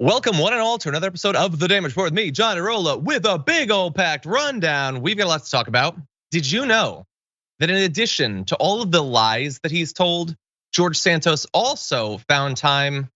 Welcome one and all to another episode of The Damage Report with me, John Irola, with a big old packed rundown. We've got lots to talk about. Did you know that in addition to all of the lies that he's told, George Santos also found time to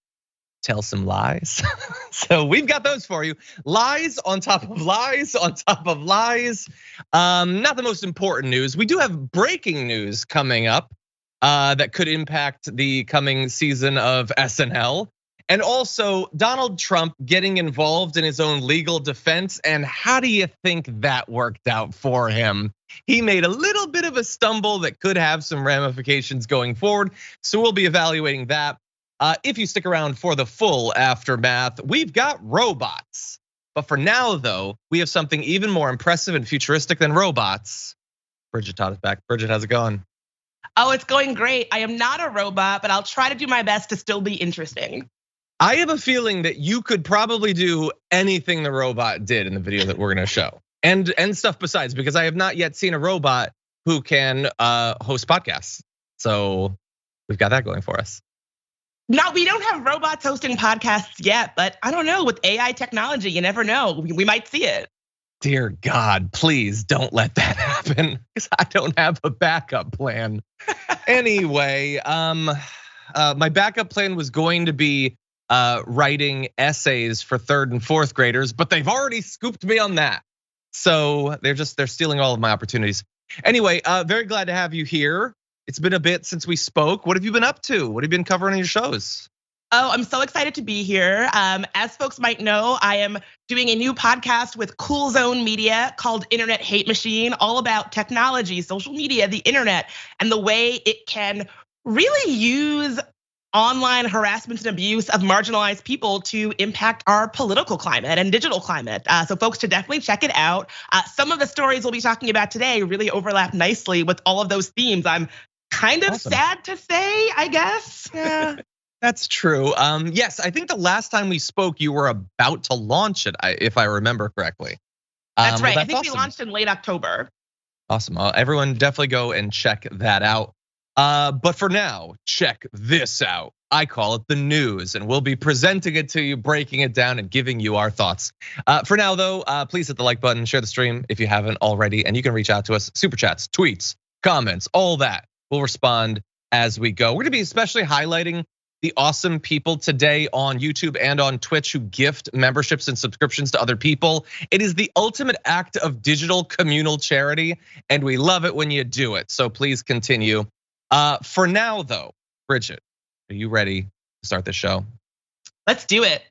tell some lies? So we've got those for you. Lies on top of lies on top of lies. Not the most important news. We do have breaking news coming up that could impact the coming season of SNL. And also Donald Trump getting involved in his own legal defense. And how do you think that worked out for him? He made a little bit of a stumble that could have some ramifications going forward. So we'll be evaluating that. If you stick around for the full aftermath, we've got robots. But for now, though, we have something even more impressive and futuristic than robots. Bridget, Todd is back. Bridget, how's it going? Oh, it's going great. I am not a robot, but I'll try to do my best to still be interesting. I have a feeling that you could probably do anything the robot did in the video that we're gonna show, and stuff besides, because I have not yet seen a robot who can host podcasts. So we've got that going for us. No, we don't have robots hosting podcasts yet, but I don't know, with AI technology, you never know, we might see it. Dear God, please don't let that happen, because I don't have a backup plan. Anyway, my backup plan was going to be writing essays for 3rd and 4th graders, but they've already scooped me on that. So they're stealing all of my opportunities. Anyway, very glad to have you here. It's been a bit since we spoke. What have you been up to? What have you been covering on your shows? Oh, I'm so excited to be here. As folks might know, I am doing a new podcast with Cool Zone Media called Internet Hate Machine, all about technology, social media, the internet, and the way it can really use online harassment and abuse of marginalized people to impact our political climate and digital climate. So folks should definitely check it out. Some of the stories we'll be talking about today really overlap nicely with all of those themes. I'm kind of sad to say, I guess. Yeah, that's true. Yes, I think the last time we spoke, you were about to launch it, if I remember correctly. That's right, I think we launched in late October. Awesome, everyone definitely go and check that out. But for now, check this out. I call it the news, and we'll be presenting it to you, breaking it down, and giving you our thoughts. For now, though, please hit the like button, share the stream if you haven't already, and you can reach out to us, super chats, tweets, comments, all that. We'll respond as we go. We're gonna be especially highlighting the awesome people today on YouTube and on Twitch who gift memberships and subscriptions to other people. It is the ultimate act of digital communal charity, and we love it when you do it. So please continue. For now, though, Bridget, are you ready to start the show? Let's do it.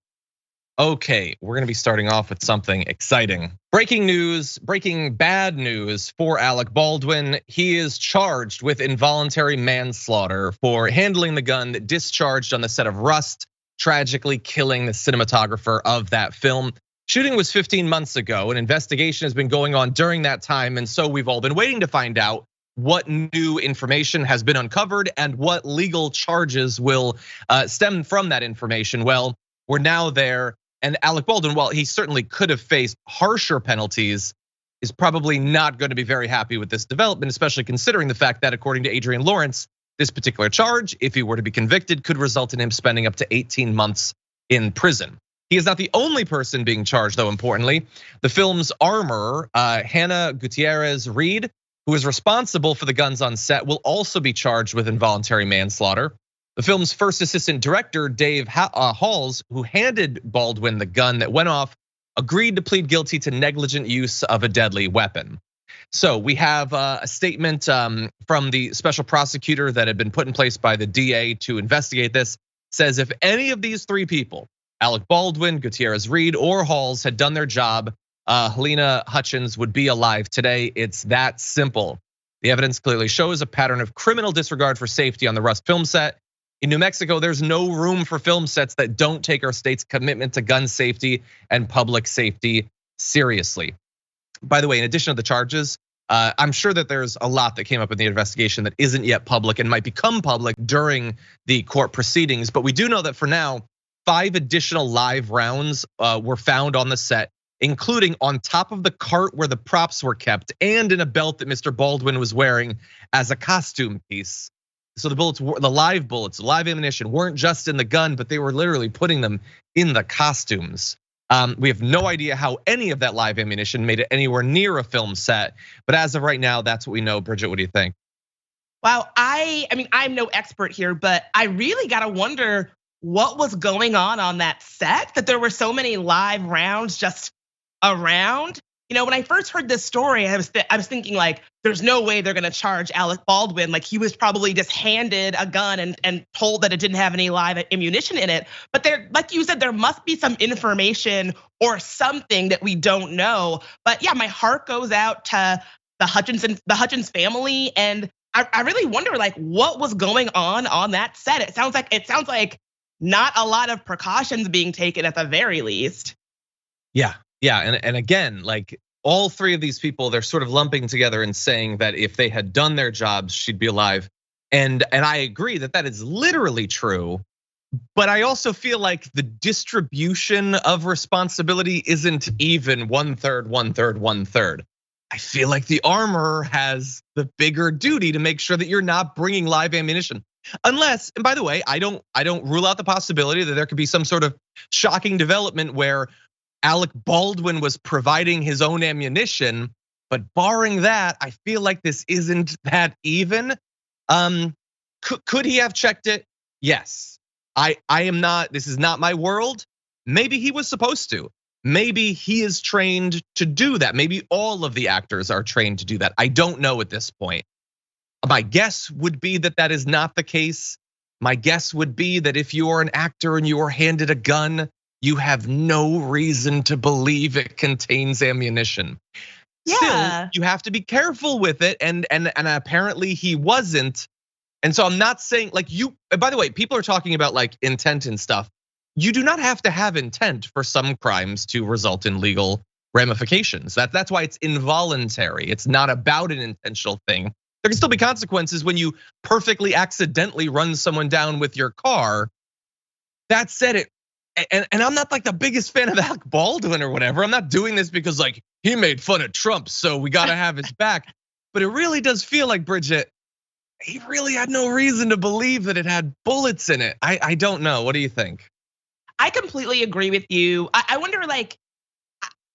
Okay, we're gonna be starting off with something exciting. Breaking news, breaking bad news for Alec Baldwin. He is charged with involuntary manslaughter for handling the gun that discharged on the set of Rust, tragically killing the cinematographer of that film. Shooting was 15 months ago. An investigation has been going on during that time, and so we've all been waiting to find out what new information has been uncovered and what legal charges will stem from that information. Well, we're now there, and Alec Baldwin, while he certainly could have faced harsher penalties, is probably not going to be very happy with this development, especially considering the fact that, according to Adrian Lawrence, this particular charge, if he were to be convicted, could result in him spending up to 18 months in prison. He is not the only person being charged, though, importantly. The film's armorer, Hannah Gutierrez-Reed, who is responsible for the guns on set, will also be charged with involuntary manslaughter. The film's first assistant director, Dave Halls, who handed Baldwin the gun that went off, agreed to plead guilty to negligent use of a deadly weapon. So we have a statement from the special prosecutor that had been put in place by the DA to investigate this. Says if any of these 3 people, Alec Baldwin, Gutierrez-Reed, or Halls, had done their job, Helena Hutchins would be alive today. It's that simple. The evidence clearly shows a pattern of criminal disregard for safety on the Rust film set. In New Mexico, there's no room for film sets that don't take our state's commitment to gun safety and public safety seriously. By the way, in addition to the charges, I'm sure that there's a lot that came up in the investigation that isn't yet public and might become public during the court proceedings. But we do know that for now, 5 additional live rounds were found on the set, including on top of the cart where the props were kept and in a belt that Mr. Baldwin was wearing as a costume piece. So the bullets, the live bullets, live ammunition weren't just in the gun, but they were literally putting them in the costumes. We have no idea how any of that live ammunition made it anywhere near a film set. But as of right now, that's what we know. Bridget, what do you think? Wow, I mean, I'm no expert here, but I really gotta wonder what was going on that set, that there were so many live rounds just around. When I first heard this story, I was thinking like, there's no way they're gonna charge Alec Baldwin. Like he was probably just handed a gun and told that it didn't have any live ammunition in it. But there, like you said, there must be some information or something that we don't know. But yeah, my heart goes out to the Hutchins family, and I really wonder like what was going on that set. It sounds like not a lot of precautions being taken at the very least. Yeah, and again, like all three of these people, they're sort of lumping together and saying that if they had done their jobs, she'd be alive. And I agree that is literally true. But I also feel like the distribution of responsibility isn't even 1/3, 1/3, 1/3. I feel like the armorer has the bigger duty to make sure that you're not bringing live ammunition. Unless, and by the way, I don't rule out the possibility that there could be some sort of shocking development where Alec Baldwin was providing his own ammunition. But barring that, I feel like this isn't that even. Could he have checked it? Yes. I am not, this is not my world. Maybe he was supposed to. Maybe he is trained to do that. Maybe all of the actors are trained to do that. I don't know at this point. My guess would be that is not the case. My guess would be that if you are an actor and you are handed a gun, you have no reason to believe it contains ammunition. Yeah. Still, you have to be careful with it, and apparently he wasn't. And so I'm not saying like you, by the way, people are talking about like intent and stuff. You do not have to have intent for some crimes to result in legal ramifications. That's why it's involuntary. It's not about an intentional thing. There can still be consequences when you perfectly accidentally run someone down with your car. That said, and I'm not like the biggest fan of Alec Baldwin or whatever. I'm not doing this because like he made fun of Trump, so we gotta have his back. But it really does feel like, Bridget, he really had no reason to believe that it had bullets in it. I don't know. What do you think? I completely agree with you. I wonder, like,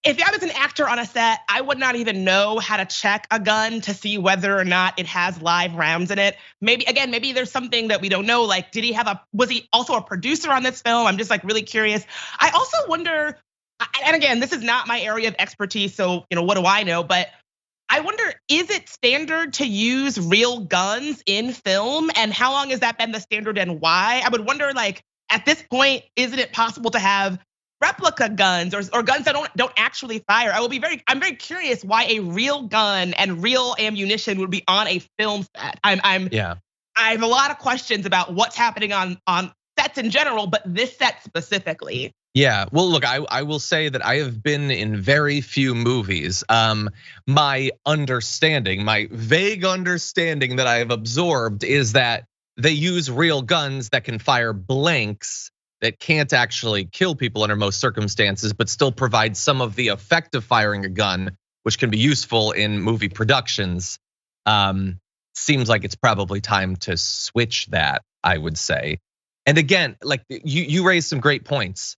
if I was an actor on a set, I would not even know how to check a gun to see whether or not it has live rounds in it. Maybe there's something that we don't know. Like, was he also a producer on this film? I'm just like really curious. I also wonder, and again, this is not my area of expertise, so what do I know? But I wonder, is it standard to use real guns in film? And how long has that been the standard and why? I would wonder, like, at this point, isn't it possible to have replica guns or guns that don't actually fire? I'm very curious why a real gun and real ammunition would be on a film set. I have a lot of questions about what's happening on sets in general, but this set specifically. Yeah, well, look, I will say that I have been in very few movies. My vague understanding that I have absorbed is that they use real guns that can fire blanks that can't actually kill people under most circumstances, but still provide some of the effect of firing a gun, which can be useful in movie productions. Seems like it's probably time to switch that, I would say. And again, like you raised some great points.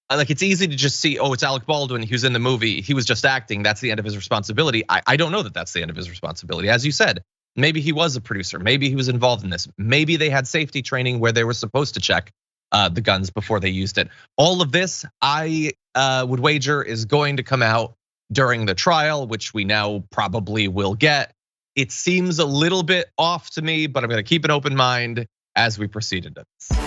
Like it's easy to just see, oh, it's Alec Baldwin who's in the movie. He was just acting. That's the end of his responsibility. I don't know that that's the end of his responsibility. As you said, maybe he was a producer. Maybe he was involved in this. Maybe they had safety training where they were supposed to check the guns before they used it. All of this, I would wager, is going to come out during the trial, which we now probably will get. It seems a little bit off to me, but I'm gonna keep an open mind as we proceed into this.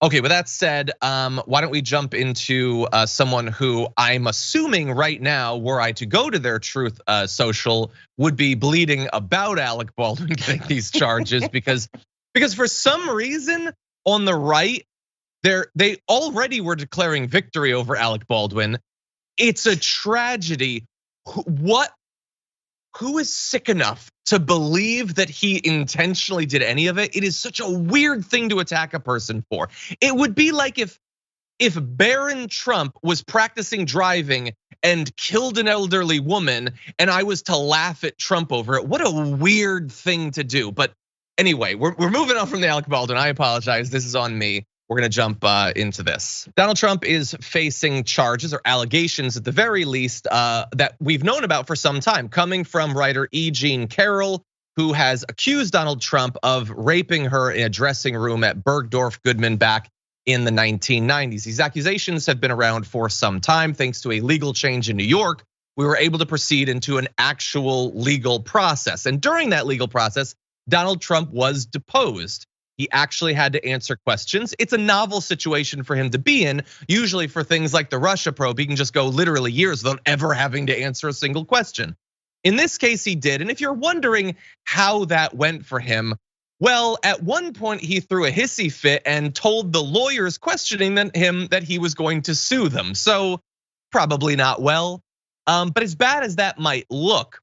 Okay, with that said, why don't we jump into someone who I'm assuming right now, were I to go to their truth social, would be bleeding about Alec Baldwin getting these charges because for some reason on the right, they already were declaring victory over Alec Baldwin. It's a tragedy. Who is sick enough to believe that he intentionally did any of it? It is such a weird thing to attack a person for. It would be like if Barron Trump was practicing driving and killed an elderly woman, and I was to laugh at Trump over it. What a weird thing to do. But anyway, we're moving on from the Alec Baldwin. I apologize, this is on me. We're gonna jump into this. Donald Trump is facing charges or allegations at the very least that we've known about for some time, coming from writer E. Jean Carroll, who has accused Donald Trump of raping her in a dressing room at Bergdorf Goodman back in the 1990s. These accusations have been around for some time. Thanks to a legal change in New York, we were able to proceed into an actual legal process. And during that legal process, Donald Trump was deposed. He actually had to answer questions. It's a novel situation for him to be in. Usually for things like the Russia probe, he can just go literally years without ever having to answer a single question. In this case, he did. And if you're wondering how that went for him, well, at one point he threw a hissy fit and told the lawyers questioning him that he was going to sue them. So probably not well. But as bad as that might look,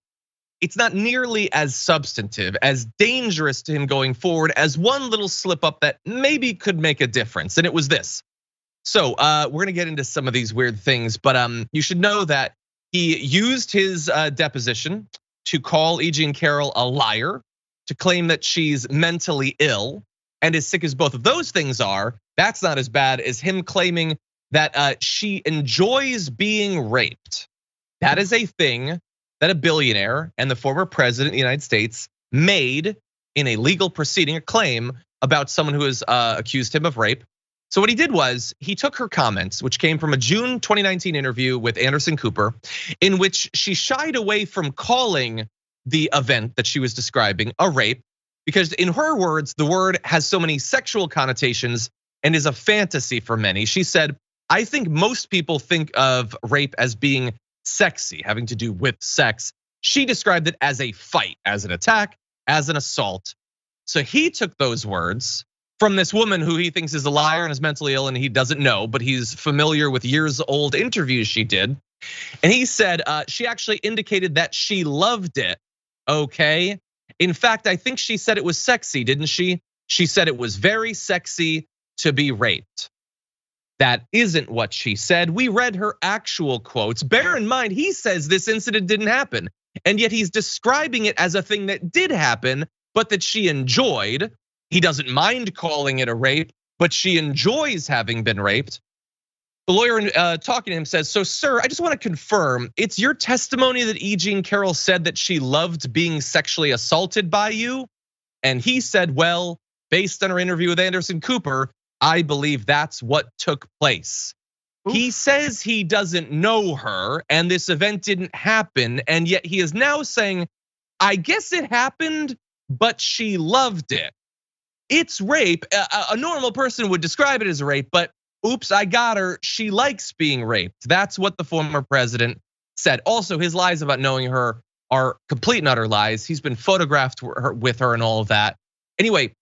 it's not nearly as substantive, as dangerous to him going forward as one little slip up that maybe could make a difference. And it was this. So we're gonna get into some of these weird things, but you should know that he used his deposition to call E. Jean Carroll a liar, to claim that she's mentally ill. And as sick as both of those things are, that's not as bad as him claiming that she enjoys being raped. That is a thing that a billionaire and the former president of the United States made in a legal proceeding, a claim about someone who has accused him of rape. So what he did was he took her comments, which came from a June 2019 interview with Anderson Cooper, in which she shied away from calling the event that she was describing a rape, because in her words, the word has so many sexual connotations and is a fantasy for many. She said, I think most people think of rape as being sexy, having to do with sex. She described it as a fight, as an attack, as an assault. So he took those words from this woman who he thinks is a liar and is mentally ill and he doesn't know, but he's familiar with years old interviews she did. And he said she actually indicated that she loved it. Okay. In fact, I think she said it was sexy, didn't she? She said it was very sexy to be raped. That isn't what she said. We read her actual quotes. Bear in mind, he says this incident didn't happen, and yet he's describing it as a thing that did happen, but that she enjoyed. He doesn't mind calling it a rape, but she enjoys having been raped. The lawyer talking to him says, so sir, I just want to confirm, it's your testimony that E. Jean Carroll said that she loved being sexually assaulted by you? And he said, well, based on her interview with Anderson Cooper, I believe that's what took place. Oof. He says he doesn't know her and this event didn't happen, and yet he is now saying, I guess it happened, but she loved it. It's rape. A normal person would describe it as rape, but oops, I got her. She likes being raped. That's what the former president said. Also, his lies about knowing her are complete and utter lies. He's been photographed with her and all of that. Anyway,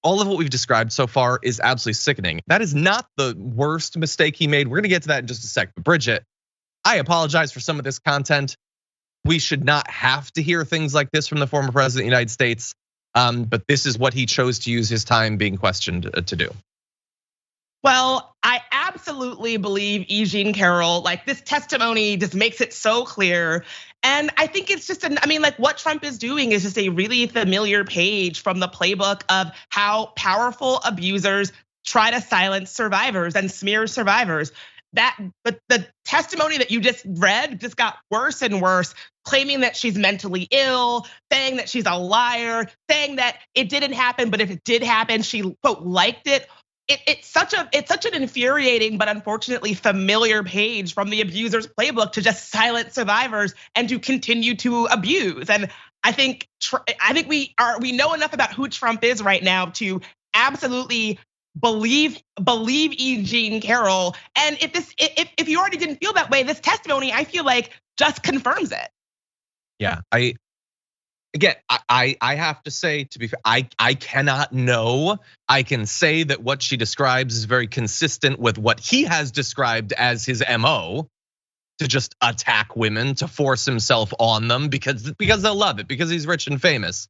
all of what we've described so far is absolutely sickening. That is not the worst mistake he made. We're gonna get to that in just a sec. But Bridget, I apologize for some of this content. We should not have to hear things like this from the former president of the United States. But this is what he chose to use his time being questioned to do. Well, I absolutely believe E. Jean Carroll. Like, this testimony just makes it so clear. And I think it's just, what Trump is doing is just a really familiar page from the playbook of how powerful abusers try to silence survivors and smear survivors. But the testimony that you just read just got worse and worse, claiming that she's mentally ill, saying that she's a liar, saying that it didn't happen, but if it did happen, she quote liked it. It's such an infuriating but unfortunately familiar page from the abuser's playbook to just silence survivors and to continue to abuse. And I think we know enough about who Trump is right now to absolutely believe E. Jean Carroll. And if you already didn't feel that way, this testimony I feel like just confirms it. Yeah, I have to say, to be fair, I cannot know. I can say that what she describes is very consistent with what he has described as his MO, to just attack women, to force himself on them because they'll love it, because he's rich and famous.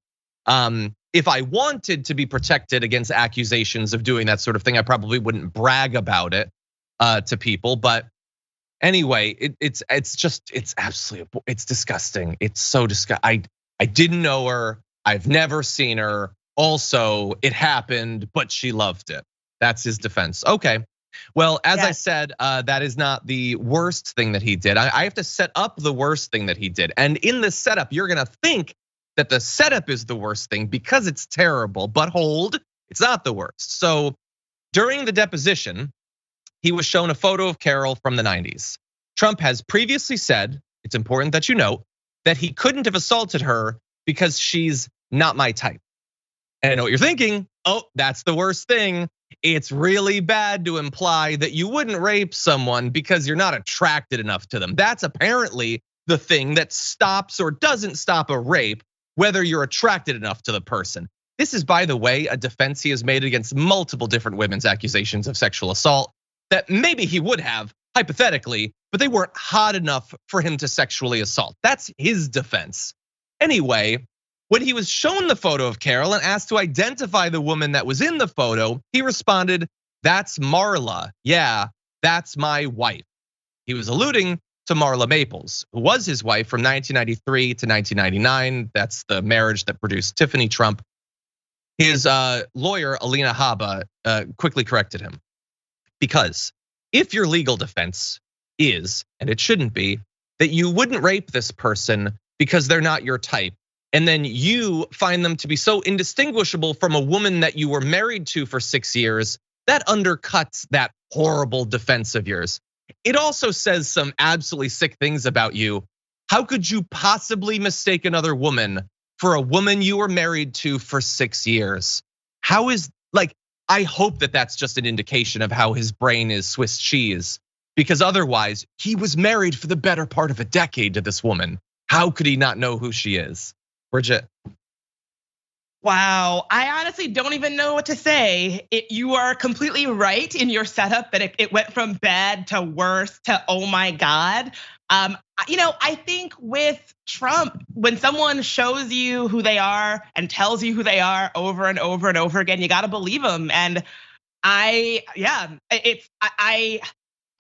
If I wanted to be protected against accusations of doing that sort of thing, I probably wouldn't brag about it to people. But Anyway, it's absolutely, it's disgusting. It's so disgusting. I didn't know her. I've never seen her. Also, it happened, but she loved it. That's his defense. Okay. Well, as I said, that is not the worst thing that he did. I have to set up the worst thing that he did. And in the setup, you're gonna think that the setup is the worst thing because it's terrible, but hold, it's not the worst. So during the deposition, he was shown a photo of Carroll from the 90s. Trump has previously said, it's important that you note, that he couldn't have assaulted her because she's not my type. And I know what you're thinking, oh, that's the worst thing. It's really bad to imply that you wouldn't rape someone because you're not attracted enough to them. That's apparently the thing that stops or doesn't stop a rape, whether you're attracted enough to the person. This is, by the way, a defense he has made against multiple different women's accusations of sexual assault that maybe he would have, hypothetically, but they weren't hot enough for him to sexually assault. That's his defense. Anyway, when he was shown the photo of Carroll and asked to identify the woman that was in the photo, he responded, "That's Marla. Yeah, that's my wife." He was alluding to Marla Maples, who was his wife from 1993 to 1999. That's the marriage that produced Tiffany Trump. His lawyer, Alina Habba, quickly corrected him. Because if your legal defense is, and it shouldn't be, that you wouldn't rape this person because they're not your type, and then you find them to be so indistinguishable from a woman that you were married to for 6 years, that undercuts that horrible defense of yours. It also says some absolutely sick things about you. How could you possibly mistake another woman for a woman you were married to for 6 years? How is, like, I hope that that's just an indication of how his brain is Swiss cheese, because otherwise he was married for the better part of a decade to this woman. How could he not know who she is? Bridget. Wow, I honestly don't even know what to say. You are completely right in your setup that it went from bad to worse to oh my God. I think with Trump, when someone shows you who they are and tells you who they are over and over and over again, you got to believe them. And I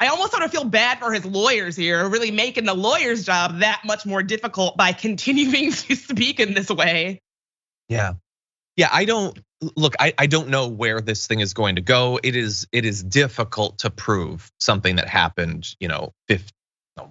almost sort of feel bad for his lawyers here, really making the lawyer's job that much more difficult by continuing to speak in this way. Yeah, I don't know where this thing is going to go. It is difficult to prove something that happened,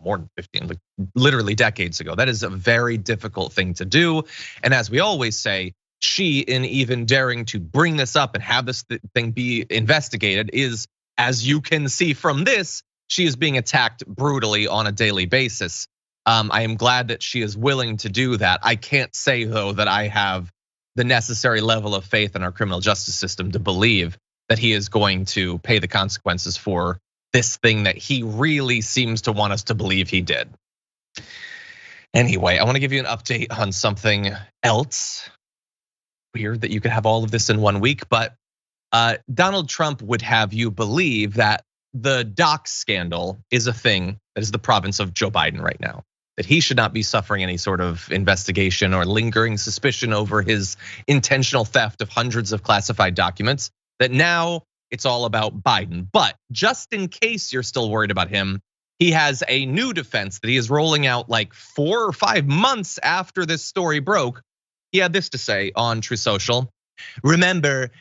more than 15, like literally decades ago. That is a very difficult thing to do. And as we always say, she, in even daring to bring this up and have this thing be investigated, is, as you can see from this, she is being attacked brutally on a daily basis. I am glad that she is willing to do that. I can't say, though, that I have the necessary level of faith in our criminal justice system to believe that he is going to pay the consequences for this thing that he really seems to want us to believe he did. Anyway, I want to give you an update on something else. Weird that you could have all of this in 1 week, but Donald Trump would have you believe that the dox scandal is a thing that is the province of Joe Biden right now, that he should not be suffering any sort of investigation or lingering suspicion over his intentional theft of hundreds of classified documents, that now it's all about Biden. But just in case you're still worried about him, he has a new defense that he is rolling out like 4 or 5 months after this story broke. He had this to say on True Social. Remember,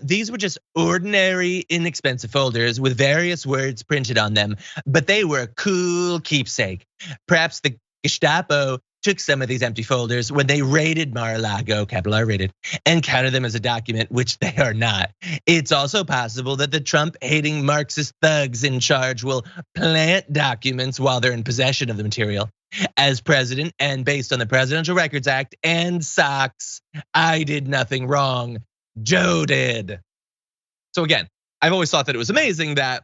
these were just ordinary, inexpensive folders with various words printed on them, but they were a cool keepsake. Perhaps the Gestapo took some of these empty folders when they raided Mar-a-Lago, capital R rated, and counted them as a document, which they are not. It's also possible that the Trump-hating Marxist thugs in charge will plant documents while they're in possession of the material. As president and based on the Presidential Records Act and SOX, I did nothing wrong, Joe did. So again, I've always thought that it was amazing that,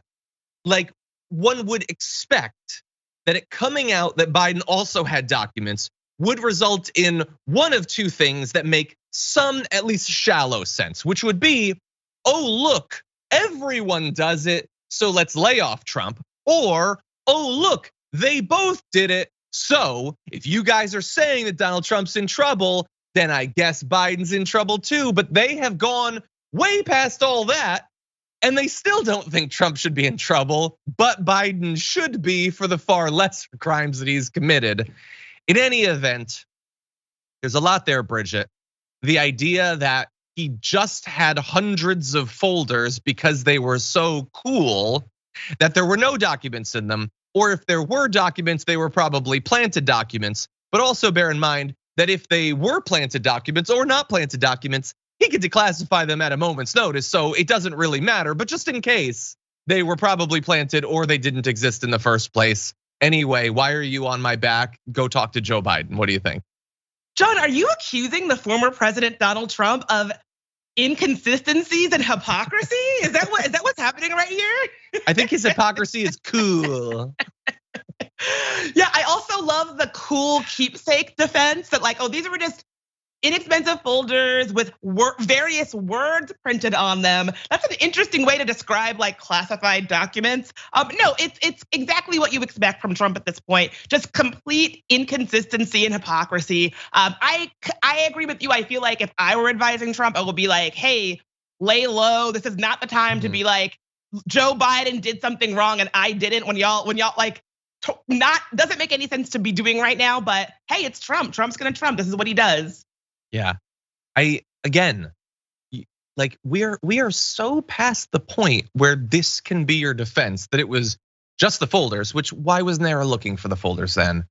like, one would expect that it coming out that Biden also had documents would result in one of two things that make some at least shallow sense, which would be, oh look, everyone does it, so let's lay off Trump. Or, oh look, they both did it, so if you guys are saying that Donald Trump's in trouble, then I guess Biden's in trouble too. But they have gone way past all that. And they still don't think Trump should be in trouble, but Biden should be for the far lesser crimes that he's committed. In any event, there's a lot there, Bridget. The idea that he just had hundreds of folders because they were so cool that there were no documents in them, or if there were documents, they were probably planted documents. But also bear in mind that if they were planted documents or not planted documents, he could declassify them at a moment's notice, so it doesn't really matter. But just in case, they were probably planted or they didn't exist in the first place. Anyway, why are you on my back? Go talk to Joe Biden. What do you think? John, are you accusing the former president Donald Trump of inconsistencies and hypocrisy? Is that what's happening right here? I think his hypocrisy is cool. Yeah, I also love the cool keepsake defense that like, oh, these were just inexpensive folders with various words printed on them. That's an interesting way to describe like classified documents. No, it's exactly what you expect from Trump at this point. Just complete inconsistency and hypocrisy. I agree with you. I feel like if I were advising Trump, I would be like, hey, lay low. This is not the time to be like, Joe Biden did something wrong and I didn't. When y'all like, doesn't make any sense to be doing right now. But hey, it's Trump. Trump's gonna Trump. This is what he does. Yeah, we are so past the point where this can be your defense that it was just the folders, which why wasn't there looking for the folders then?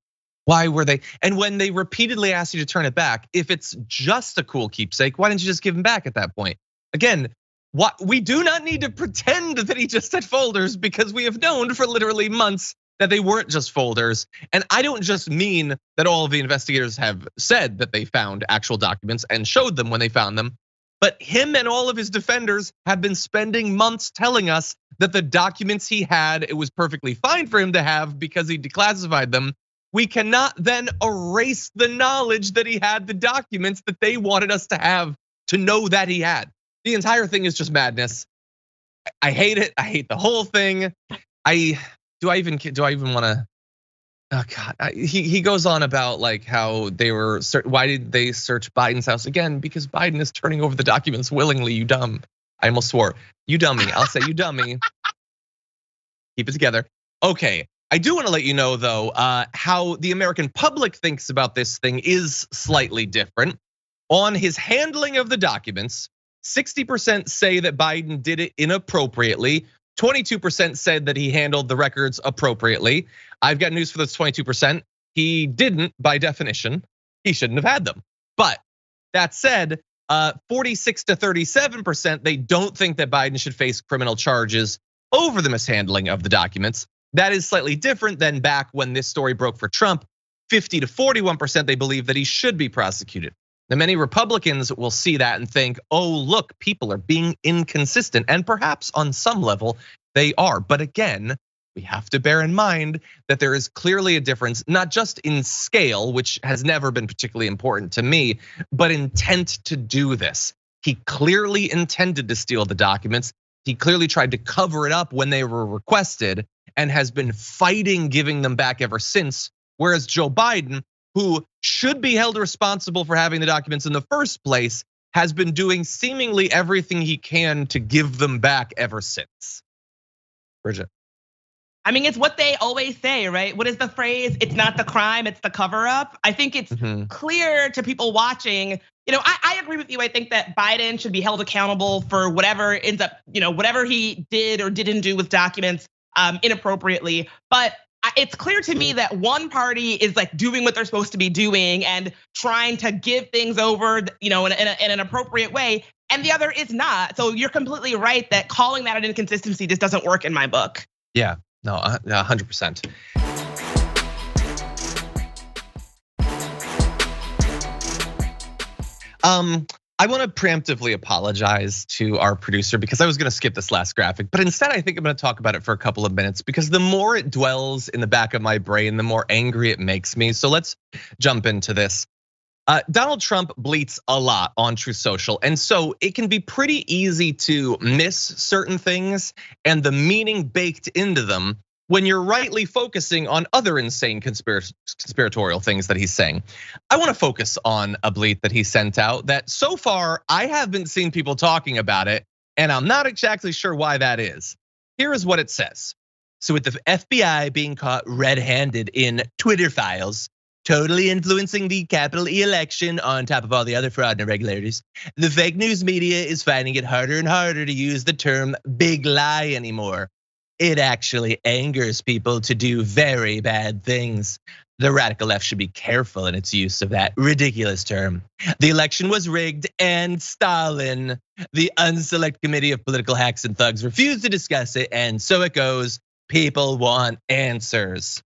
Why were they? And when they repeatedly asked you to turn it back, if it's just a cool keepsake, why didn't you just give them back at that point? Again, we do not need to pretend that he just had folders because we have known for literally months that they weren't just folders. And I don't just mean that all of the investigators have said that they found actual documents and showed them when they found them, but him and all of his defenders have been spending months telling us that the documents he had, it was perfectly fine for him to have because he declassified them. We cannot then erase the knowledge that he had the documents that they wanted us to have to know that he had. The entire thing is just madness. I hate it. I hate the whole thing. Do I even want to? Oh God, he goes on about like how they were. Why did they search Biden's house again? Because Biden is turning over the documents willingly. You dumb. I almost swore. You dummy. I'll say you dummy. Keep it together. Okay. I do want to let you know though how the American public thinks about this thing is slightly different. On his handling of the documents, 60% say that Biden did it inappropriately. 22% said that he handled the records appropriately. I've got news for those 22%. He didn't, by definition. He shouldn't have had them. But that said, 46 to 37%, they don't think that Biden should face criminal charges over the mishandling of the documents. That is slightly different than back when this story broke for Trump. 50 to 41%, they believe that he should be prosecuted. Now, many Republicans will see that and think, oh, look, people are being inconsistent. And perhaps on some level they are. But again, we have to bear in mind that there is clearly a difference, not just in scale, which has never been particularly important to me, but intent to do this. He clearly intended to steal the documents. He clearly tried to cover it up when they were requested and has been fighting giving them back ever since. Whereas Joe Biden, who should be held responsible for having the documents in the first place, has been doing seemingly everything he can to give them back ever since. Bridget. I mean, it's what they always say, right? What is the phrase? It's not the crime, it's the cover up. I think it's clear to people watching. I agree with you. I think that Biden should be held accountable for whatever ends up, whatever he did or didn't do with documents inappropriately. But it's clear to me that one party is like doing what they're supposed to be doing and trying to give things over, in an appropriate way, and the other is not. So you're completely right that calling that an inconsistency just doesn't work in my book. Yeah, no, 100%. I want to preemptively apologize to our producer because I was going to skip this last graphic, but instead I think I'm going to talk about it for a couple of minutes because the more it dwells in the back of my brain, the more angry it makes me. So let's jump into this. Donald Trump bleats a lot on Truth Social, and so it can be pretty easy to miss certain things and the meaning baked into them when you're rightly focusing on other insane conspiratorial things that he's saying. I want to focus on a bleat that he sent out that so far I haven't seen people talking about it. And I'm not exactly sure why that is. Here is what it says. So with the FBI being caught red-handed in Twitter files, totally influencing the Capitol election on top of all the other fraud and irregularities, the fake news media is finding it harder and harder to use the term big lie anymore. It actually angers people to do very bad things. The radical left should be careful in its use of that ridiculous term. The election was rigged and Stalin, the unselect committee of political hacks and thugs, refused to discuss it, and so it goes. People want answers.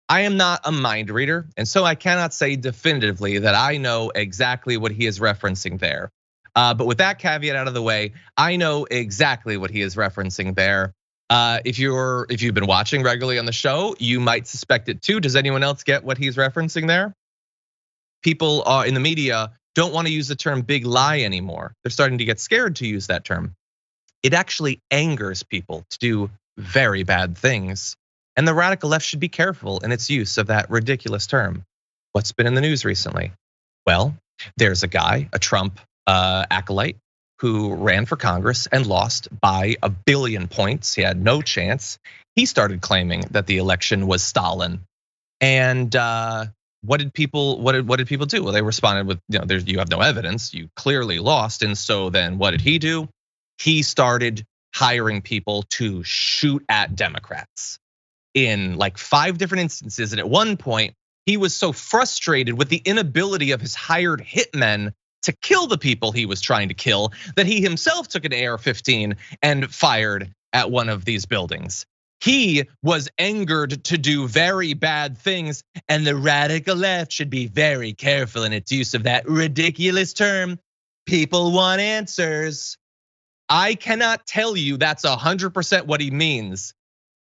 I am not a mind reader, and so I cannot say definitively that I know exactly what he is referencing there. But with that caveat out of the way, I know exactly what he is referencing there. If you've been watching regularly on the show, you might suspect it too. Does anyone else get what he's referencing there? People in the media don't want to use the term big lie anymore. They're starting to get scared to use that term. It actually angers people to do very bad things. And the radical left should be careful in its use of that ridiculous term. What's been in the news recently? Well, there's a guy, a Trump acolyte, who ran for Congress and lost by 1 billion points. He had no chance. He started claiming that the election was Stalin. And what did people do? Well, they responded with, you have no evidence. You clearly lost. And so then what did he do? He started hiring people to shoot at Democrats in like 5 different instances. And at one point, he was so frustrated with the inability of his hired hitmen to kill the people he was trying to kill that he himself took an AR-15 and fired at one of these buildings. He was angered to do very bad things, and the radical left should be very careful in its use of that ridiculous term. People want answers. I cannot tell you that's 100% what he means,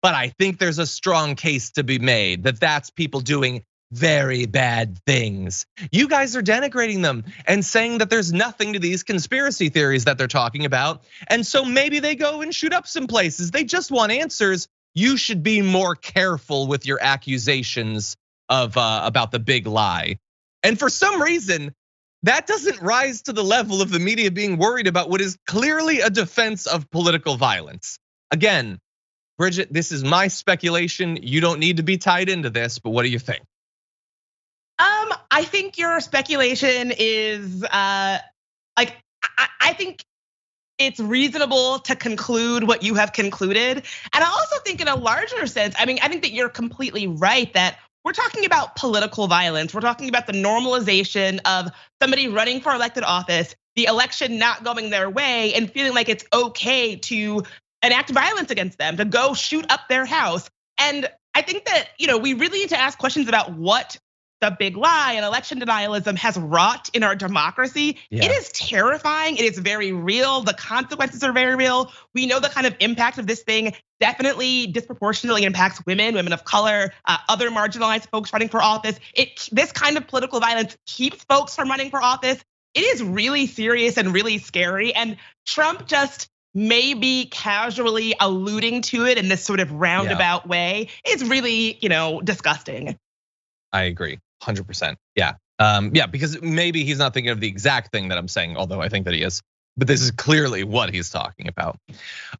but I think there's a strong case to be made that that's people doing very bad things. You guys are denigrating them and saying that there's nothing to these conspiracy theories that they're talking about. And so maybe they go and shoot up some places. They just want answers. You should be more careful with your accusations of about the big lie. And for some reason, that doesn't rise to the level of the media being worried about what is clearly a defense of political violence. Again, Bridget, this is my speculation. You don't need to be tied into this, but what do you think? I think your speculation is I think it's reasonable to conclude what you have concluded. And I also think in a larger sense, I think that you're completely right that we're talking about political violence. We're talking about the normalization of somebody running for elected office, the election not going their way, and feeling like it's okay to enact violence against them, to go shoot up their house. And I think that, we really need to ask questions about what the big lie and election denialism has wrought in our democracy. Yeah. It is terrifying. It is very real. The consequences are very real. We know the kind of impact of this thing definitely disproportionately impacts women of color, other marginalized folks running for office. This kind of political violence keeps folks from running for office. It is really serious and really scary. And Trump just maybe casually alluding to it in this sort of roundabout way is really, disgusting. I agree. 100%. Yeah. Because maybe he's not thinking of the exact thing that I'm saying, although I think that he is. But this is clearly what he's talking about.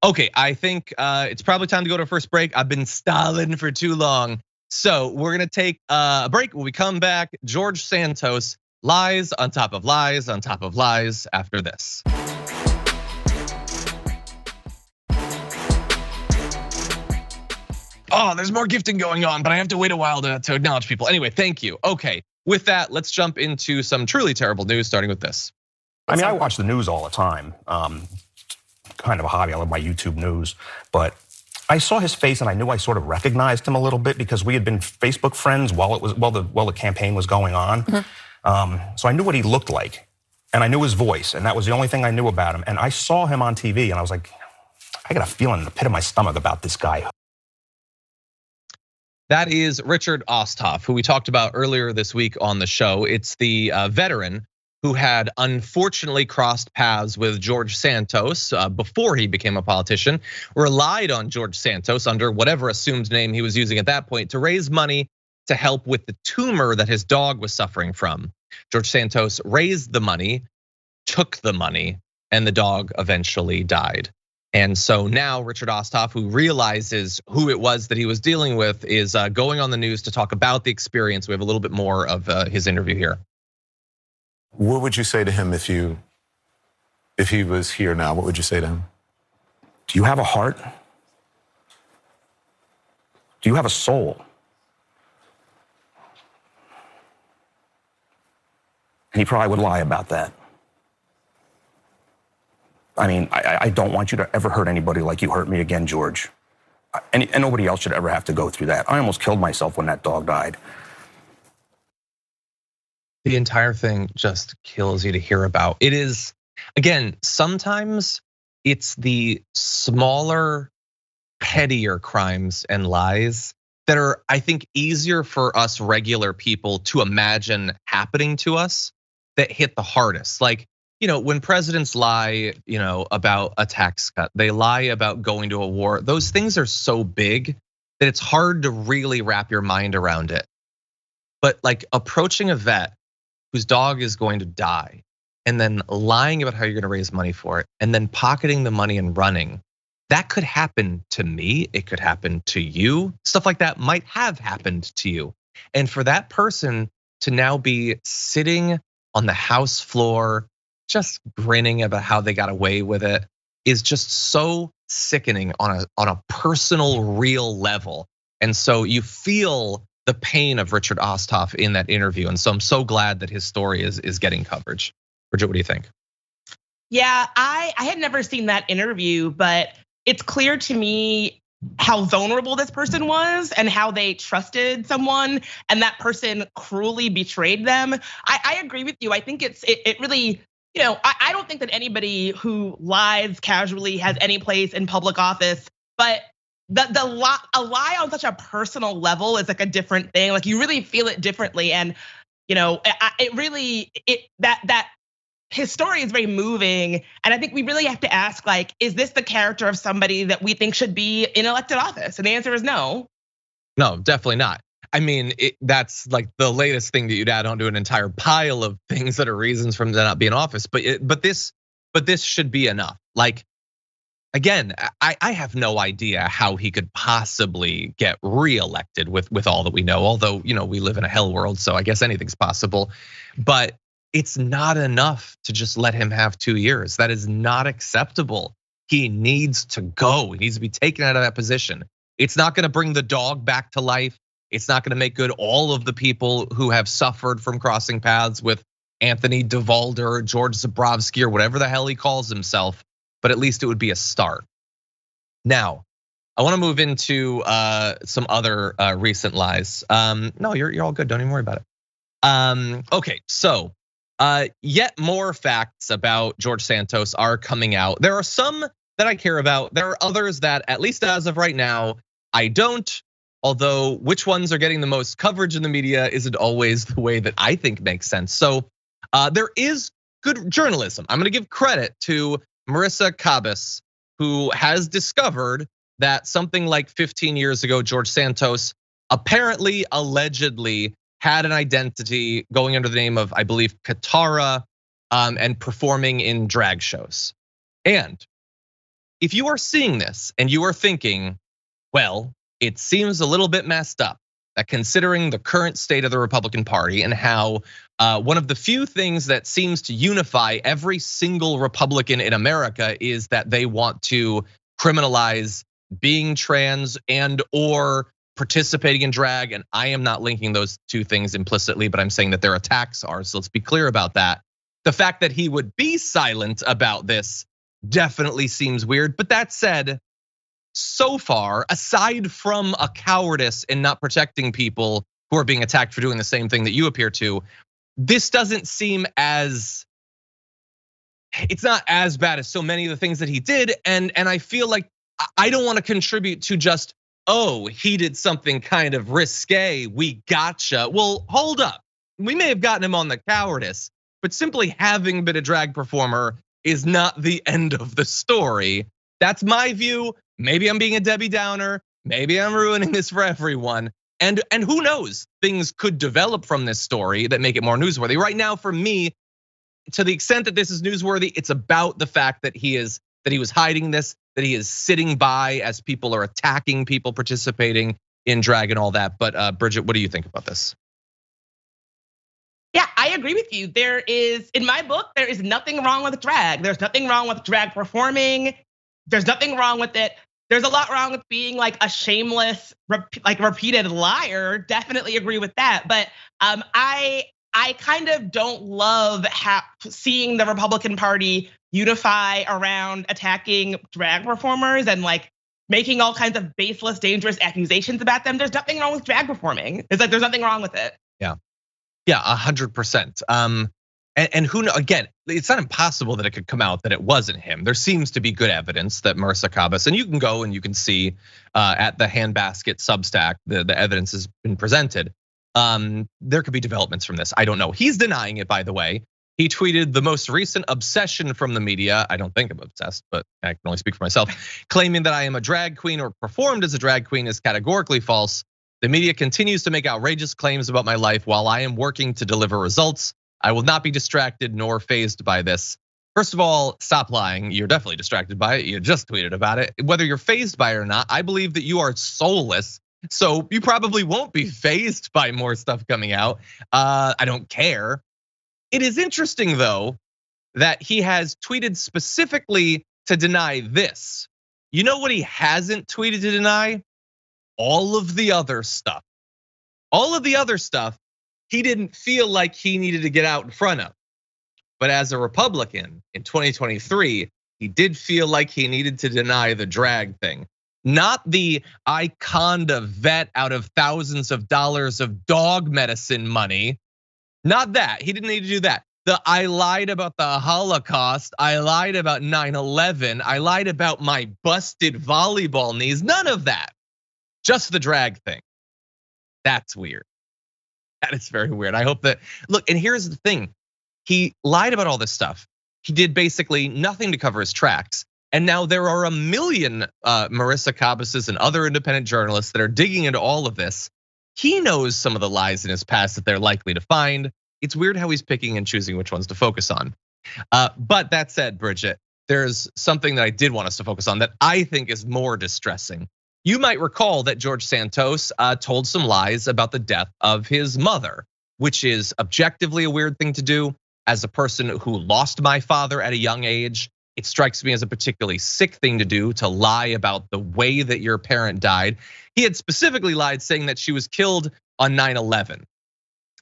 Okay, I think it's probably time to go to our first break. I've been stalling for too long. So we're gonna take a break. When we come back, George Santos, lies on top of lies on top of lies after this. Oh, there's more gifting going on, but I have to wait a while to acknowledge people. Anyway, thank you. Okay, with that, let's jump into some truly terrible news, starting with this. I watch the news all the time. Kind of a hobby. I love my YouTube news. But I saw his face and I knew I sort of recognized him a little bit because we had been Facebook friends while the campaign was going on. Mm-hmm. So I knew what he looked like, and I knew his voice, and that was the only thing I knew about him. And I saw him on TV, and I was like, I got a feeling in the pit of my stomach about this guy. That is Richard Osthoff, who we talked about earlier this week on the show. It's the veteran who had unfortunately crossed paths with George Santos before he became a politician, relied on George Santos under whatever assumed name he was using at that point to raise money to help with the tumor that his dog was suffering from. George Santos raised the money, took the money, and the dog eventually died. And so now Richard Osthoff, who realizes who it was that he was dealing with, is going on the news to talk about the experience. We have a little bit more of his interview here. What would you say to him if he was here now? What would you say to him? Do you have a heart? Do you have a soul? And he probably would lie about that. I mean, I don't want you to ever hurt anybody like you hurt me again, George. And nobody else should ever have to go through that. I almost killed myself when that dog died. The entire thing just kills you to hear about. It is, again, sometimes it's the smaller, pettier crimes and lies that are, I think, easier for us regular people to imagine happening to us that hit the hardest. Like, when presidents lie, about a tax cut, they lie about going to a war. Those things are so big that it's hard to really wrap your mind around it. But like approaching a vet whose dog is going to die and then lying about how you're gonna raise money for it and then pocketing the money and running, that could happen to me. It could happen to you. Stuff like that might have happened to you. And for that person to now be sitting on the House floor, just grinning about how they got away with it, is just so sickening on a personal, real level. And so you feel the pain of Richard Osthoff in that interview. And so I'm so glad that his story is getting coverage. Bridget, what do you think? Yeah, I had never seen that interview, but it's clear to me how vulnerable this person was and how they trusted someone and that person cruelly betrayed them. I agree with you. I think it really, I don't think that anybody who lies casually has any place in public office, but a lie on such a personal level is like a different thing. Like you really feel it differently. And that his story is very moving. And I think we really have to ask, like, is this the character of somebody that we think should be in elected office? And the answer is no. No, definitely not. I mean, that's like the latest thing that you'd add onto an entire pile of things that are reasons for him to not be in office. But this should be enough. Like, again, I have no idea how he could possibly get reelected with all that we know. Although, we live in a hell world, so I guess anything's possible. But it's not enough to just let him have 2 years. That is not acceptable. He needs to go. He needs to be taken out of that position. It's not gonna bring the dog back to life. It's not gonna make good all of the people who have suffered from crossing paths with Anthony DeValder or George Zabrowski or whatever the hell he calls himself, but at least it would be a start. Now, I wanna move into some other recent lies. No, you're all good, don't even worry about it. Okay, so yet more facts about George Santos are coming out. There are some that I care about. There are others that, at least as of right now, I don't. Although which ones are getting the most coverage in the media isn't always the way that I think makes sense. So there is good journalism. I'm gonna give credit to Marissa Kabas, who has discovered that something like 15 years ago, George Santos apparently, allegedly, had an identity going under the name of, I believe, Katara, and performing in drag shows. And if you are seeing this and you are thinking, well, it seems a little bit messed up that considering the current state of the Republican Party and how one of the few things that seems to unify every single Republican in America is that they want to criminalize being trans and or participating in drag, and I am not linking those two things implicitly, but I'm saying that their attacks are, so let's be clear about that. The fact that he would be silent about this definitely seems weird, but that said, so far, aside from a cowardice in not protecting people who are being attacked for doing the same thing that you appear to, this doesn't seem as, it's not as bad as so many of the things that he did, and I feel like I don't want to contribute to just, oh, he did something kind of risque, we gotcha. Well, hold up. We may have gotten him on the cowardice, but simply having been a drag performer is not the end of the story. That's my view. Maybe I'm being a Debbie Downer. Maybe I'm ruining this for everyone. And who knows, things could develop from this story that make it more newsworthy. Right now, for me, to the extent that this is newsworthy, it's about the fact that he was hiding this, that he is sitting by as people are attacking people participating in drag and all that. But Bridget, what do you think about this? Yeah, I agree with you. In my book, there is nothing wrong with drag. There's nothing wrong with drag performing. There's nothing wrong with it. There's a lot wrong with being like a shameless, repeated liar. Definitely agree with that. But I kind of don't love seeing the Republican Party unify around attacking drag performers and like making all kinds of baseless, dangerous accusations about them. There's nothing wrong with drag performing. It's like there's nothing wrong with it. Yeah, 100%. And who knows? Again, it's not impossible that it could come out that it wasn't him. There seems to be good evidence that Marissa Kabas, and you can go and you can see at the Handbasket Substack, the evidence has been presented. There could be developments from this. I don't know. He's denying it, by the way. He tweeted the most recent obsession from the media. I don't think I'm obsessed, but I can only speak for myself. Claiming that I am a drag queen or performed as a drag queen is categorically false. The media continues to make outrageous claims about my life while I am working to deliver results. I will not be distracted nor fazed by this. First of all, stop lying. You're definitely distracted by it. You just tweeted about it. Whether you're fazed by it or not, I believe that you are soulless. So you probably won't be fazed by more stuff coming out. I don't care. It is interesting though, that he has tweeted specifically to deny this. You know what he hasn't tweeted to deny? All of the other stuff. All of the other stuff he didn't feel like he needed to get out in front of. But as a Republican in 2023, he did feel like he needed to deny the drag thing. Not the I conned a vet out of thousands of dollars of dog medicine money. Not that, he didn't need to do that. The I lied about the Holocaust, I lied about 9/11, I lied about my busted volleyball knees, none of that. Just the drag thing. That's weird. That is very weird. I hope that, look, and here's the thing. He lied about all this stuff. He did basically nothing to cover his tracks. And now there are a million Marissa Kabases and other independent journalists that are digging into all of this. He knows some of the lies in his past that they're likely to find. It's weird how he's picking and choosing which ones to focus on. But that said, Bridget, there's something that I did want us to focus on that I think is more distressing. You might recall that George Santos told some lies about the death of his mother, which is objectively a weird thing to do. As a person who lost my father at a young age, it strikes me as a particularly sick thing to do, to lie about the way that your parent died. He had specifically lied saying that she was killed on 9/11.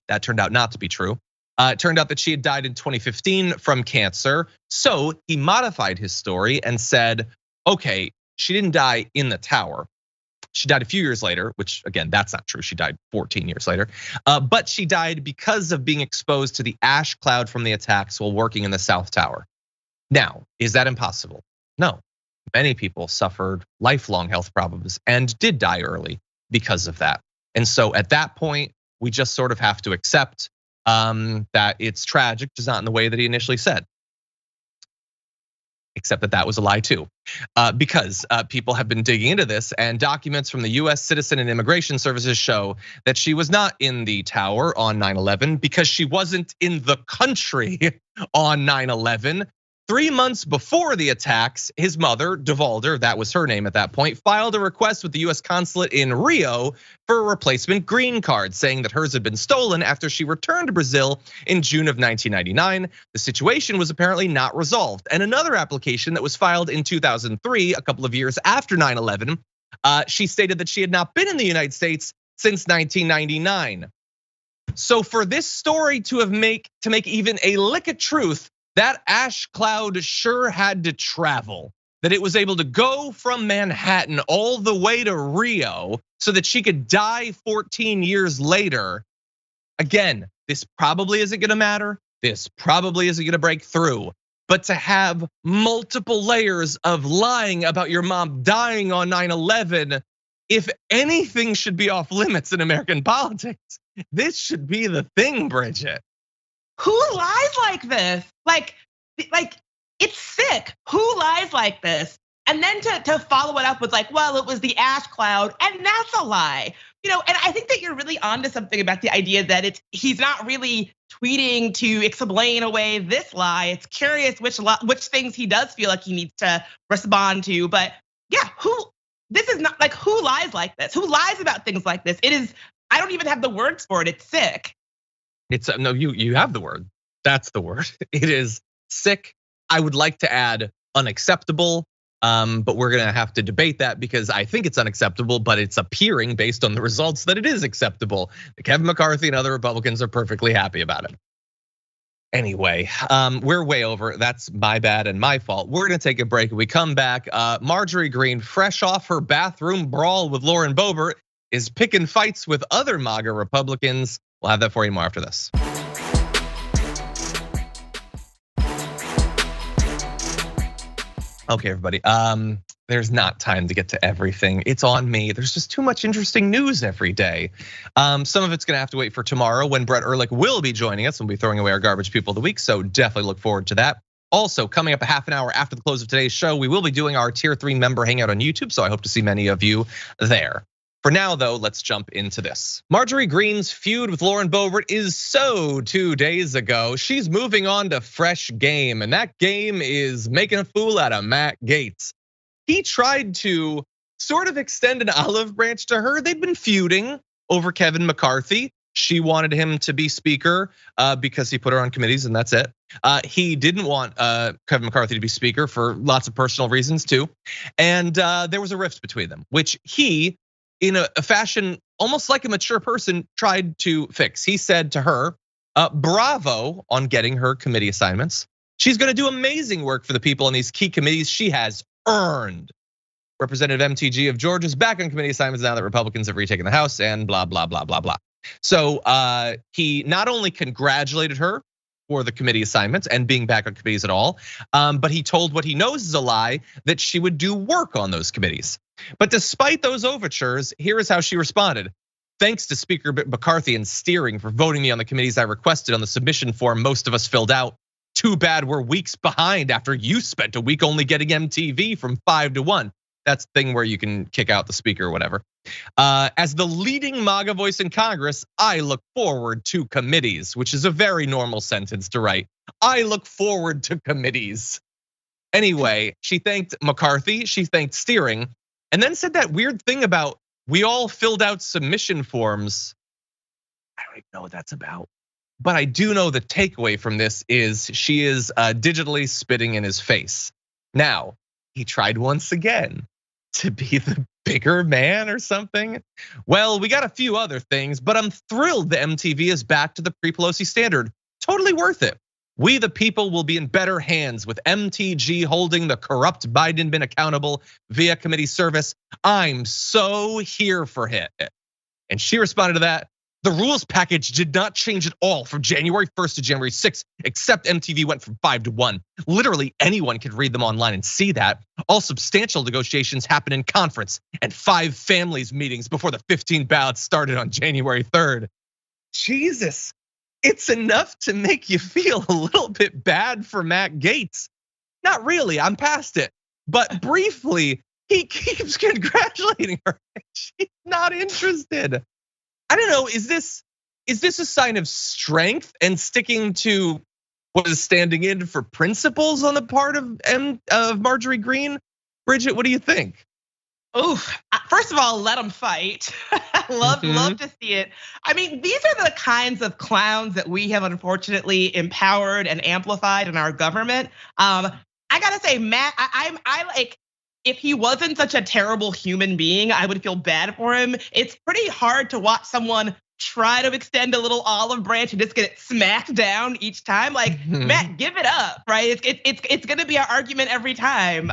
That turned out not to be true. It turned out that she had died in 2015 from cancer. So he modified his story and said, okay, she didn't die in the tower. She died a few years later, which again, that's not true. She died 14 years later. But she died because of being exposed to the ash cloud from the attacks while working in the South Tower. Now, is that impossible? No. Many people suffered lifelong health problems and did die early because of that. And so at that point, we just sort of have to accept that it's tragic, just not in the way that he initially said. Except that that was a lie too, because people have been digging into this, and documents from the US Citizen and Immigration Services show that she was not in the tower on 9/11 because she wasn't in the country on 9/11. 3 months before the attacks, his mother, DeValder, that was her name at that point, filed a request with the US consulate in Rio for a replacement green card, saying that hers had been stolen after she returned to Brazil in June of 1999. The situation was apparently not resolved. And another application that was filed in 2003, a couple of years after 9/11, she stated that she had not been in the United States since 1999. So for this story to make even a lick of truth, that ash cloud sure had to travel, that it was able to go from Manhattan all the way to Rio so that she could die 14 years later. Again, this probably isn't gonna matter. This probably isn't gonna break through. But to have multiple layers of lying about your mom dying on 9/11, if anything should be off limits in American politics, this should be the thing, Bridget. Who lies like this? Like it's sick. Who lies like this? And then to follow it up with like, well, it was the ash cloud, and that's a lie. And I think that you're really onto something about the idea that he's not really tweeting to explain away this lie. It's curious which things he does feel like he needs to respond to. But yeah, this is not like, who lies like this? Who lies about things like this? It is, I don't even have the words for it. It's sick. It's no, you have the word. That's the word. It is sick. I would like to add unacceptable. But we're gonna have to debate that because I think it's unacceptable, but it's appearing based on the results that it is acceptable. Kevin McCarthy and other Republicans are perfectly happy about it. Anyway, we're way over. That's my bad and my fault. We're gonna take a break. When we come back, Marjorie Greene, fresh off her bathroom brawl with Lauren Boebert, is picking fights with other MAGA Republicans. We'll have that for you more after this. Okay, everybody. There's not time to get to everything. It's on me. There's just too much interesting news every day. Some of it's gonna have to wait for tomorrow when Brett Ehrlich will be joining us. We'll be throwing away our garbage people of the week, so definitely look forward to that. Also, coming up a half an hour after the close of today's show, we will be doing our Tier 3 member hangout on YouTube, so I hope to see many of you there. For now, though, let's jump into this. Marjorie Greene's feud with Lauren Boebert is so 2 days ago. She's moving on to fresh game, and that game is making a fool out of Matt Gaetz. He tried to sort of extend an olive branch to her. They've been feuding over Kevin McCarthy. She wanted him to be speaker because he put her on committees, and that's it. He didn't want Kevin McCarthy to be speaker for lots of personal reasons too. And there was a rift between them, which he, in a fashion almost like a mature person, tried to fix. He said to her, bravo on getting her committee assignments. She's gonna do amazing work for the people on these key committees she has earned. Representative MTG of Georgia is back on committee assignments now that Republicans have retaken the House, and blah, blah, blah, blah, blah. So he not only congratulated her for the committee assignments and being back on committees at all, but he told what he knows is a lie, that she would do work on those committees. But despite those overtures, here is how she responded. Thanks to Speaker McCarthy and steering for voting me on the committees I requested on the submission form most of us filled out. Too bad we're weeks behind after you spent a week only getting MTV from 5 to 1. That's the thing where you can kick out the speaker or whatever. As the leading MAGA voice in Congress, I look forward to committees, which is a very normal sentence to write. I look forward to committees. Anyway, she thanked McCarthy, she thanked steering, and then said that weird thing about we all filled out submission forms. I don't even know what that's about. But I do know the takeaway from this is she is digitally spitting in his face. Now, he tried once again to be the bigger man or something. Well, we got a few other things, but I'm thrilled the MTV is back to the pre-Pelosi standard. Totally worth it. We the people will be in better hands with MTG holding the corrupt Biden admin accountable via committee service. I'm so here for it. And she responded to that. The rules package did not change at all from January 1st to January 6th, except MTV went from 5 to 1. Literally anyone could read them online and see that. All substantial negotiations happened in conference and 5 families meetings before the 15 ballots started on January 3rd. Jesus, it's enough to make you feel a little bit bad for Matt Gaetz. Not really, I'm past it. But briefly, he keeps congratulating her. She's not interested. I don't know, is this a sign of strength and sticking to what is standing in for principles on the part of Marjorie Greene? Bridget, what do you think? Oh, first of all, let them fight. love to see it. I mean, these are the kinds of clowns that we have unfortunately empowered and amplified in our government. I gotta say, Matt, I like, if he wasn't such a terrible human being, I would feel bad for him. It's pretty hard to watch someone try to extend a little olive branch and just get smacked down each time. Like, Matt, give it up, right? It's gonna be our argument every time.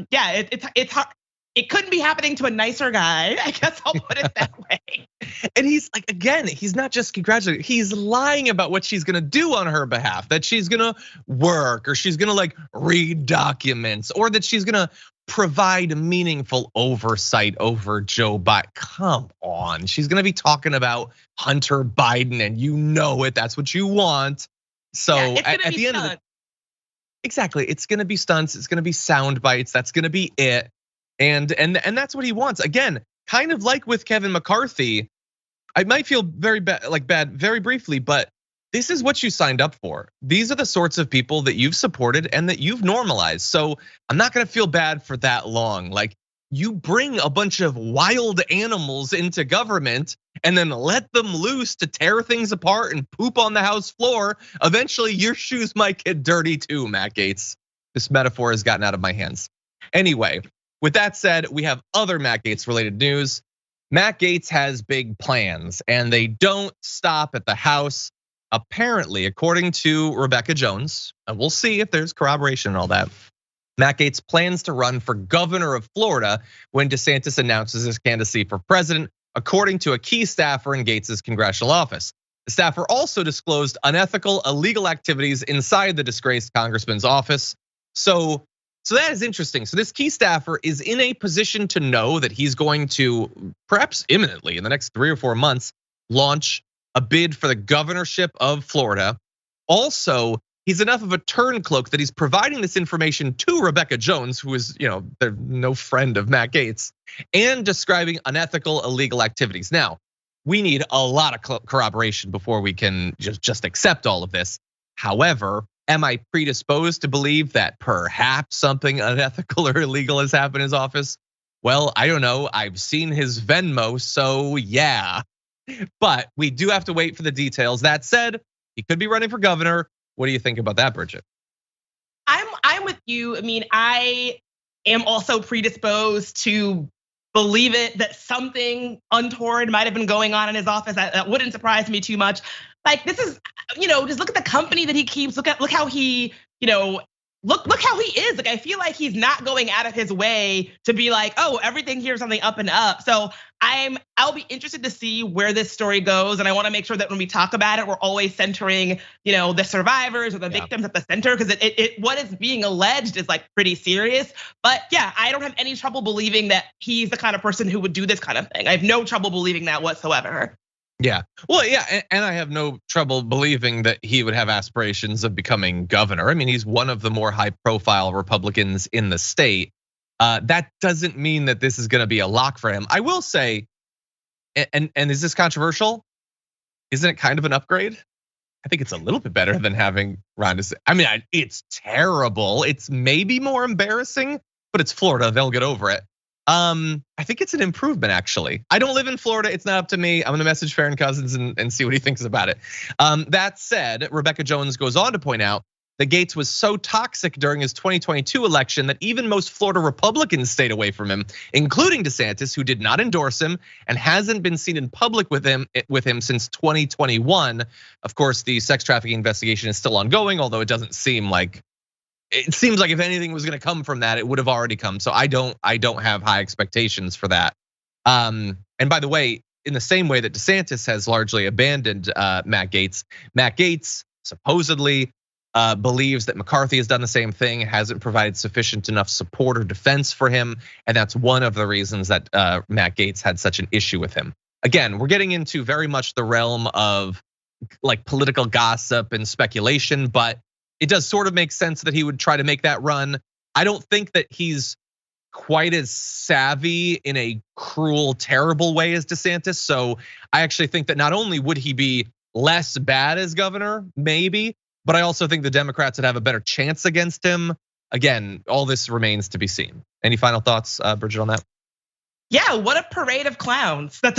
Yeah, it's hard. It couldn't be happening to a nicer guy. I guess I'll put it that way. And he's like, again, he's not just congratulating, he's lying about what she's gonna do on her behalf, that she's gonna work, or she's gonna like read documents, or that she's gonna provide meaningful oversight over Joe Biden. Come on, she's gonna be talking about Hunter Biden, and you know it, that's what you want. So yeah, at the end of the, exactly, it's gonna be stunts, it's gonna be sound bites, that's gonna be it. And that's what he wants. Again, kind of like with Kevin McCarthy, I might feel very bad very briefly, but this is what you signed up for. These are the sorts of people that you've supported and that you've normalized. So I'm not gonna feel bad for that long. Like, you bring a bunch of wild animals into government and then let them loose to tear things apart and poop on the House floor. Eventually your shoes might get dirty too, Matt Gaetz. This metaphor has gotten out of my hands. Anyway, with that said, we have other Matt Gaetz related news. Matt Gaetz has big plans and they don't stop at the House. Apparently, according to Rebecca Jones, and we'll see if there's corroboration and all that, Matt Gaetz plans to run for governor of Florida when DeSantis announces his candidacy for president, according to a key staffer in Gaetz's congressional office. The staffer also disclosed unethical, illegal activities inside the disgraced congressman's office. So that is interesting. So this key staffer is in a position to know that he's going to, perhaps imminently in the next 3 or 4 months, launch a bid for the governorship of Florida. Also, he's enough of a turncloak that he's providing this information to Rebecca Jones, who is, no friend of Matt Gaetz, and describing unethical, illegal activities. Now, we need a lot of corroboration before we can just accept all of this. However, am I predisposed to believe that perhaps something unethical or illegal has happened in his office? Well, I don't know. I've seen his Venmo, so yeah. But we do have to wait for the details. That said, he could be running for governor. What do you think about that, Bridget? I'm with you. I mean, I am also predisposed to believe it that something untoward might have been going on in his office. That wouldn't surprise me too much. Like, this is, just look at the company that he keeps. Look how he, look how he is. Like, I feel like he's not going out of his way to be like, oh, everything here is something up and up. So I'll be interested to see where this story goes. And I want to make sure that when we talk about it, we're always centering, the survivors or the victims at the center, because what is being alleged is like pretty serious. But yeah, I don't have any trouble believing that he's the kind of person who would do this kind of thing. I have no trouble believing that whatsoever. Yeah, well, yeah, and I have no trouble believing that he would have aspirations of becoming governor. I mean, he's one of the more high-profile Republicans in the state. That doesn't mean that this is going to be a lock for him. I will say, and is this controversial? Isn't it kind of an upgrade? I think it's a little bit better than having Ron DeSantis. I mean, it's terrible. It's maybe more embarrassing, but it's Florida. They'll get over it. I think it's an improvement, actually. I don't live in Florida. It's not up to me. I'm gonna message Farron Cousins and see what he thinks about it. That said, Rebecca Jones goes on to point out that Gaetz was so toxic during his 2022 election that even most Florida Republicans stayed away from him, including DeSantis, who did not endorse him and hasn't been seen in public with him since 2021. Of course, the sex trafficking investigation is still ongoing, although it doesn't seem like. It seems like if anything was gonna come from that, it would have already come. So I don't have high expectations for that. And by the way, in the same way that DeSantis has largely abandoned Matt Gaetz supposedly believes that McCarthy has done the same thing, hasn't provided sufficient enough support or defense for him. And that's one of the reasons that Matt Gaetz had such an issue with him. Again, we're getting into very much the realm of like political gossip and speculation, but it does sort of make sense that he would try to make that run. I don't think that he's quite as savvy in a cruel, terrible way as DeSantis. So I actually think that not only would he be less bad as governor, maybe, but I also think the Democrats would have a better chance against him. Again, all this remains to be seen. Any final thoughts, Bridget, on that? Yeah, what a parade of clowns. That's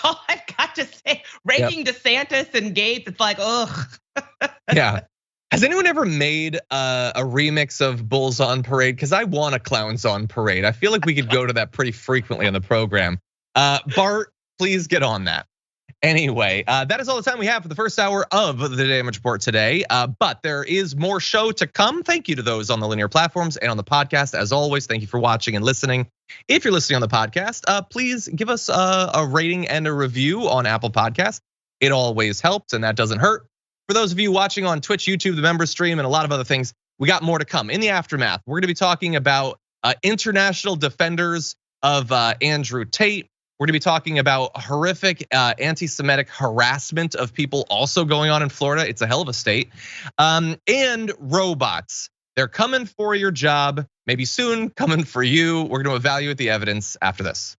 all I've got to say. Ranking DeSantis and Gaetz, it's like, ugh. Yeah. Has anyone ever made a remix of Bulls on Parade? Because I want a Clowns on Parade. I feel like we could go to that pretty frequently on the program. Bart, please get on that. Anyway, that is all the time we have for the first hour of the Damage Report today. But there is more show to come. Thank you to those on the linear platforms and on the podcast. As always, thank you for watching and listening. If you're listening on the podcast, please give us a rating and a review on Apple Podcasts. It always helps and that doesn't hurt. For those of you watching on Twitch, YouTube, the member stream, and a lot of other things, we got more to come. In the aftermath, we're gonna be talking about international defenders of Andrew Tate. We're gonna be talking about horrific anti-Semitic harassment of people also going on in Florida. It's a hell of a state. And robots. They're coming for your job, maybe soon, coming for you. We're gonna evaluate the evidence after this.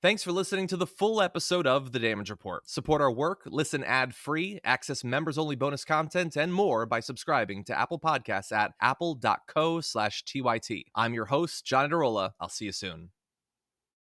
Thanks for listening to the full episode of The Damage Report. Support our work, listen ad-free, access members-only bonus content, and more by subscribing to Apple Podcasts at apple.co/TYT. I'm your host, John Adarola. I'll see you soon.